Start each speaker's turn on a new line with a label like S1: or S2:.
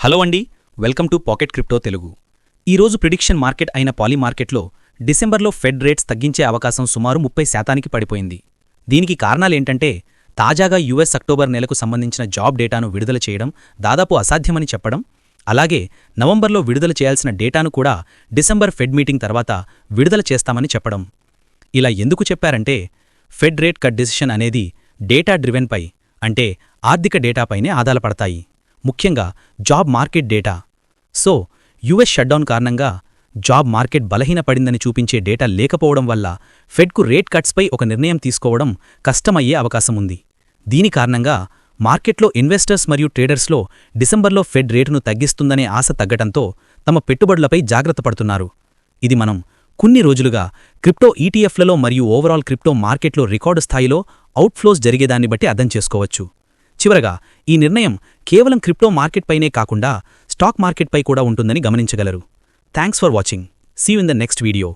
S1: Hello అండి, welcome to pocket crypto Telugu. ఈరోజు prediction market అయిన పాలీ మార్కెట్లో డిసెంబర్లో ఫెడ్ రేట్స్ తగ్గించే అవకాశం సుమారు 30% పడిపోయింది. దీనికి కారణాలేంటంటే తాజాగా యుఎస్ అక్టోబర్ నెలకు సంబంధించిన జాబ్ డేటాను విడుదల చేయడం దాదాపు అసాధ్యమని చెప్పడం, అలాగే నవంబర్లో విడుదల చేయాల్సిన డేటాను కూడా డిసెంబర్ ఫెడ్ మీటింగ్ తర్వాత విడుదల చేస్తామని చెప్పడం. ఇలా ఎందుకు చెప్పారంటే ఫెడ్ రేట్ కట్ డెసిషన్ అనేది డేటా డ్రివెన్పై, అంటే ఆర్థిక డేటాపైనే ఆధారపడతాయి, ముఖ్యంగా job market data. So US shutdown కారణంగా జాబ్ మార్కెట్ బలహీనపడిందని చూపించే డేటా లేకపోవడం వల్ల ఫెడ్కు రేట్ కట్స్పై ఒక నిర్ణయం తీసుకోవడం కష్టమయ్యే అవకాశముంది. దీని కారణంగా మార్కెట్లో ఇన్వెస్టర్స్ మరియు ట్రేడర్స్లో డిసెంబర్లో ఫెడ్ రేటును తగ్గిస్తుందనే ఆశ తగ్గటంతో తమ పెట్టుబడులపై జాగ్రత్త పడుతున్నారు. ఇది మనం కొన్ని రోజులుగా క్రిప్టో ఈటీఎఫ్లలో మరియు ఓవరాల్ క్రిప్టో మార్కెట్లో రికార్డు స్థాయిలో అవుట్ఫ్లోస్ జరిగేదాన్ని బట్టి అర్థం చేసుకోవచ్చు. చివరగా ఈ నిర్ణయం కేవలం క్రిప్టో మార్కెట్పైనే కాకుండా స్టాక్ మార్కెట్పై కూడా ఉంటుందని గమనించగలరు. Thanks for watching. See you in the next video.